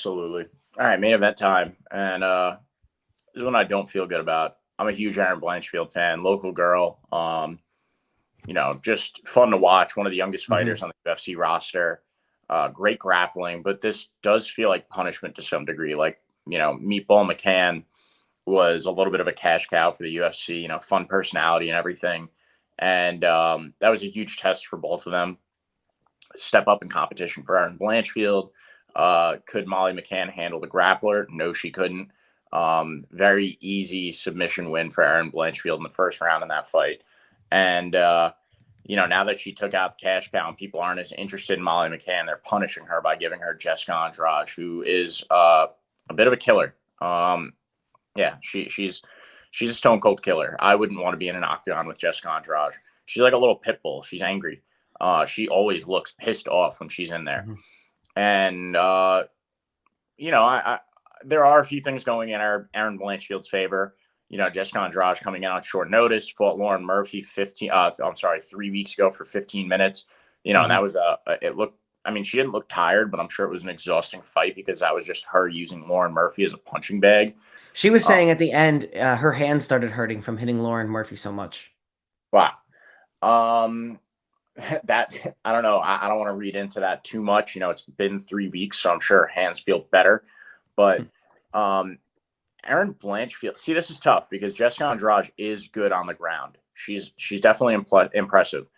Absolutely. All right, main event time. And this is one I don't feel good about. I'm a huge Erin Blanchfield fan, local girl. Just fun to watch. One of the youngest Hmm. fighters on the UFC roster. Great grappling, but this does feel like punishment to some degree. Like, Meatball McCann was a little bit of a cash cow for the UFC, fun personality and everything. And that was a huge test for both of them. Step up in competition for Erin Blanchfield. Could Molly McCann handle the grappler? No, she couldn't. Very easy submission win for Erin Blanchfield in the first round in that fight. And, now that she took out the cash cow and people aren't as interested in Molly McCann, they're punishing her by giving her Jessica Andrade, who is a bit of a killer. Yeah, she's a stone cold killer. I wouldn't want to be in an octagon with Jessica Andrade. She's like a little pit bull. She's angry. She always looks pissed off when she's in there. Hmm. And I there are a few things going in Erin Blanchfield's favor. Jessica Andrade coming in on short notice, fought Lauren Murphy 3 weeks ago for 15 minutes. And Hmm. that was it looked. I mean, she didn't look tired, but I'm sure it was an exhausting fight because that was just her using Lauren Murphy as a punching bag. She was Uh, saying at the end, her hands started hurting from hitting Lauren Murphy so much. wow. Um, that I don't know. I don't want to read into that too much. It's been 3 weeks, so I'm sure her hands feel better. But um, Erin Blanchfield, see, this is tough because Jessica Andrade is good on the ground. She's definitely impressive,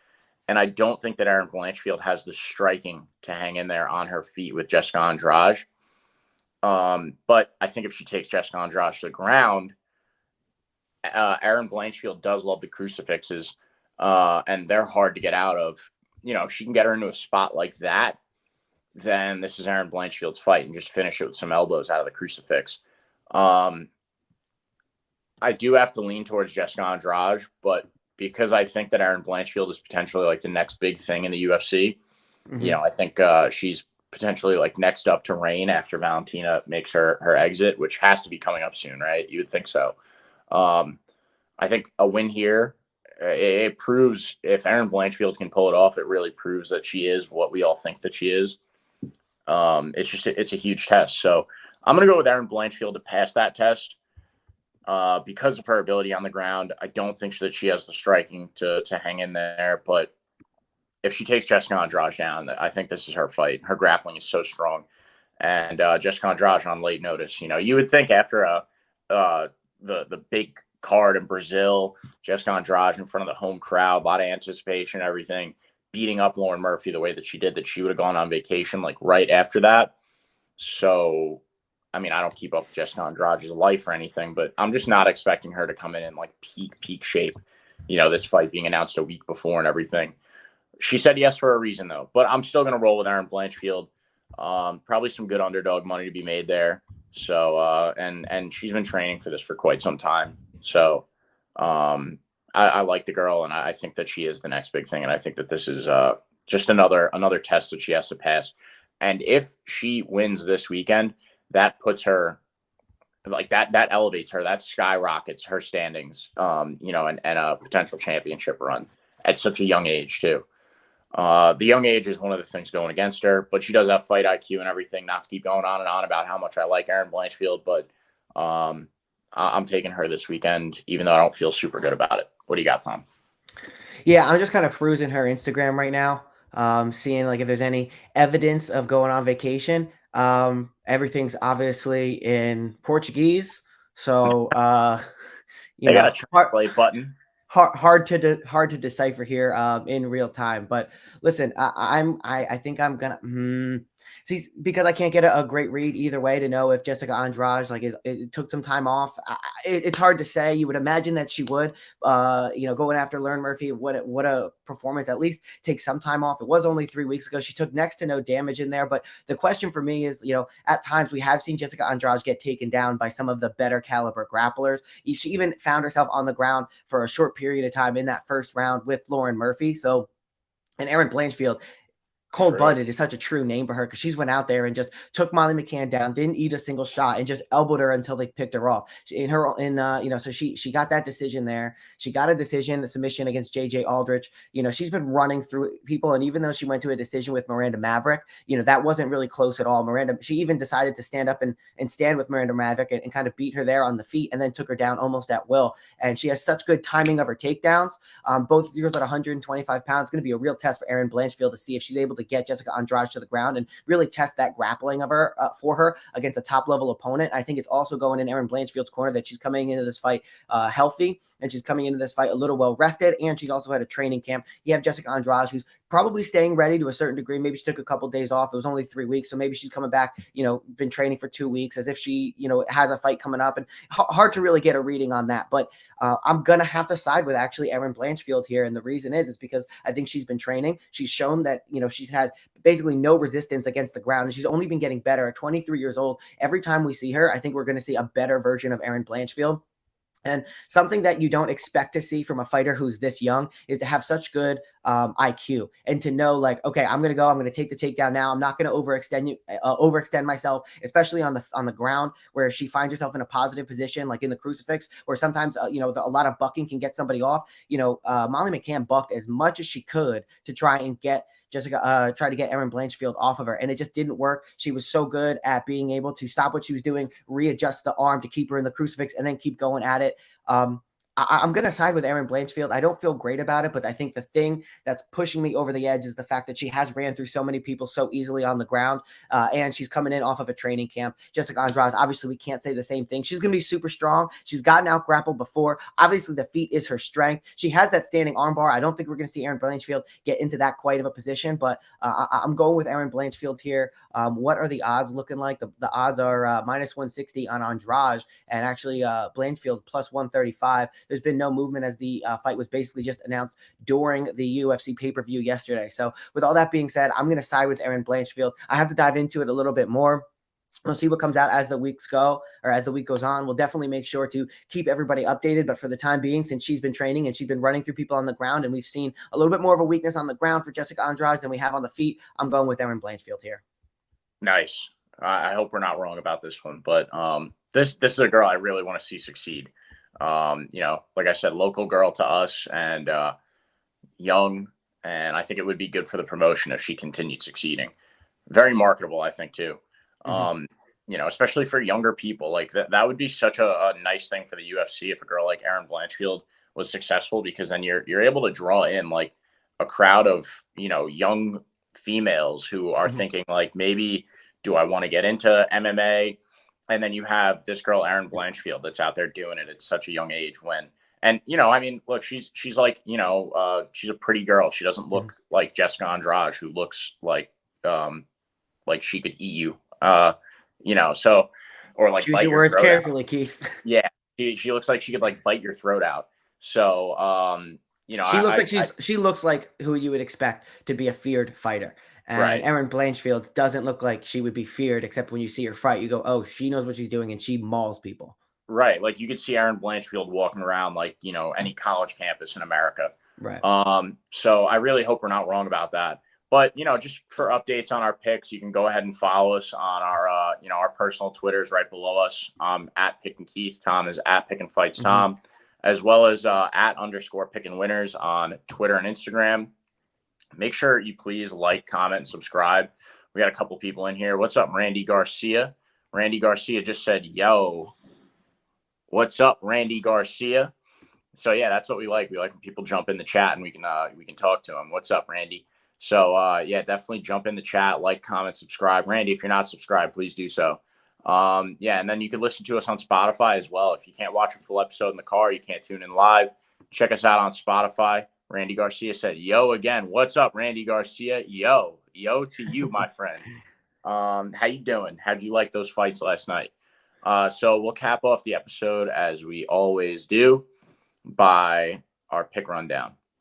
and I don't think that Erin Blanchfield has the striking to hang in there on her feet with Jessica Andrade. But I think if she takes Jessica Andrade to the ground, Erin Blanchfield does love the crucifixes, and they're hard to get out of. If she can get her into a spot like that, then this is Erin Blanchfield's fight and just finish it with some elbows out of the crucifix. Um, I do have to lean towards Jessica Andrade, but because I think that Erin Blanchfield is potentially like the next big thing in the UFC, Hmm. I think she's potentially like next up to reign after Valentina makes her exit, which has to be coming up soon, right? You would think so. Um, I think a win here, it proves if Erin Blanchfield can pull it off, it really proves that she is what we all think that she is. It's a huge test. So I'm gonna go with Erin Blanchfield to pass that test. Because of her ability on the ground, I don't think that she has the striking to hang in there. But if she takes Jessica Andrade down, I think this is her fight. Her grappling is so strong, and Jessica Andrade on late notice. You would think after uh, the big card in Brazil, Jessica Andrade in front of the home crowd, a lot of anticipation, everything, beating up Lauren Murphy the way that she did, that she would have gone on vacation like right after that. So, I mean, I don't keep up with Jessica Andrade's life or anything, but I'm just not expecting her to come in like peak shape. This fight being announced a week before and everything. She said yes for a reason though, but I'm still going to roll with Erin Blanchfield. Probably some good underdog money to be made there. So and she's been training for this for quite some time. So I like the girl, and I think that she is the next big thing. And I think that this is just another test that she has to pass. And if she wins this weekend, that puts her like that elevates her, that skyrockets her standings, and a potential championship run at such a young age too. The young age is one of the things going against her, but she does have fight IQ and everything. Not to keep going on and on about how much I like Erin Blanchfield, but I'm taking her this weekend, even though I don't feel super good about it. What do you got, Tom? Yeah, I'm just kind of perusing her Instagram right now, seeing like if there's any evidence of going on vacation. Everything's obviously in Portuguese, so They got a hard, translate button. hard to decipher here in real time. But listen, I think I'm gonna see because I can't get a great read either way to know if Jessica Andrade like it took some time off. It's hard to say. You would imagine that she would, going after Lauren Murphy. What a performance! At least take some time off. It was only 3 weeks ago. She took next to no damage in there. But the question for me is, at times we have seen Jessica Andrade get taken down by some of the better caliber grapplers. She even found herself on the ground for a short period of time in that first round with Lauren Murphy. So, and Erin Blanchfield, True. Cold-blooded is such a true name for her because she's went out there and just took Molly McCann down, didn't eat a single shot, and just elbowed her until they picked her off. So she got that decision there. She got a decision, a submission against JJ Aldrich. She's been running through people, and even though she went to a decision with Miranda Maverick, that wasn't really close at all. She even decided to stand up and stand with Miranda Maverick and kind of beat her there on the feet, and then took her down almost at will. And she has such good timing of her takedowns. Both girls at 125 pounds. It's going to be a real test for Erin Blanchfield to see if she's able to get Jessica Andrade to the ground and really test that grappling of her for her against a top level opponent. I think it's also going in Erin Blanchfield's corner that she's coming into this fight healthy, and she's coming into this fight a little well rested, and she's also had a training camp. You have Jessica Andrade, who's probably staying ready to a certain degree. Maybe she took a couple of days off. It was only 3 weeks, so maybe she's coming back, been training for 2 weeks as if she, has a fight coming up, and hard to really get a reading on that. But I'm going to have to side with actually Erin Blanchfield here. And the reason is because I think she's been training. She's shown that, she's had basically no resistance against the ground, and she's only been getting better at 23 years old. Every time we see her, I think we're going to see a better version of Erin Blanchfield. And something that you don't expect to see from a fighter who's this young is to have such good IQ and to know, like, okay, I'm going to take the takedown now. I'm not going to overextend myself, especially on the ground where she finds herself in a positive position, like in the crucifix, where sometimes, a lot of bucking can get somebody off. Molly McCann bucked as much as she could to try and get try to get Erin Blanchfield off of her, and it just didn't work. She was so good at being able to stop what she was doing, readjust the arm to keep her in the crucifix, and then keep going at it. I'm going to side with Erin Blanchfield. I don't feel great about it, but I think the thing that's pushing me over the edge is the fact that she has ran through so many people so easily on the ground, and she's coming in off of a training camp. Jessica Andrade, obviously, we can't say the same thing. She's going to be super strong. She's gotten out grappled before. Obviously, the feet is her strength. She has that standing armbar. I don't think we're going to see Erin Blanchfield get into that quite of a position, but I'm going with Erin Blanchfield here. What are the odds looking like? The odds are minus 160 on Andrade, and actually Blanchfield plus 135. There's been no movement as the fight was basically just announced during the UFC pay-per-view yesterday. So with all that being said, I'm going to side with Erin Blanchfield. I have to dive into it a little bit more. We'll see what comes out as the weeks go, or as the week goes on. We'll definitely make sure to keep everybody updated. But for the time being, since she's been training and she's been running through people on the ground, and we've seen a little bit more of a weakness on the ground for Jessica Andrade than we have on the feet, I'm going with Erin Blanchfield here. Nice. I hope we're not wrong about this one, but this is a girl I really want to see succeed. Like I said, local girl to us, and young, and I think it would be good for the promotion if she continued succeeding. Very marketable, I think, too. Especially for younger people, like that would be such a nice thing for the UFC if a girl like Erin Blanchfield was successful, because then you're able to draw in like a crowd of, young females who are thinking like, maybe do I want to get into MMA? And then you have this girl, Erin Blanchfield, that's out there doing it at such a young age. Look, she's like, she's a pretty girl. She doesn't look like Jessica Andrade, who looks like she could eat you, or like choose your words carefully, Keith. Yeah, she looks like she could like bite your throat out. So, she looks like who you would expect to be a feared fighter. And right. Erin Blanchfield doesn't look like she would be feared, except when you see her fight, you go, oh, she knows what she's doing, and she mauls people. Right. Like you could see Erin Blanchfield walking around like, any college campus in America. Right. So I really hope we're not wrong about that. But, just for updates on our picks, you can go ahead and follow us on our, our personal Twitters right below us. At Pickin' Keith. Tom is at Pickin' Fights Tom, as well as at _Pickin' Winners on Twitter and Instagram. Make sure you please like, comment, and subscribe. We got a couple people in here. What's up, Randy Garcia? Randy Garcia just said, yo. What's up, Randy Garcia? So yeah, that's what we like. We like when people jump in the chat and we can talk to them. What's up, Randy? So yeah, definitely jump in the chat, like, comment, subscribe. Randy, if you're not subscribed, please do so. Yeah, and then you can listen to us on Spotify as well. If you can't watch a full episode in the car, you can't tune in live, check us out on Spotify. Randy Garcia said, yo again. What's up, Randy Garcia? Yo to you, my friend. How you doing? How'd you like those fights last night? So we'll cap off the episode, as we always do, by our pick rundown.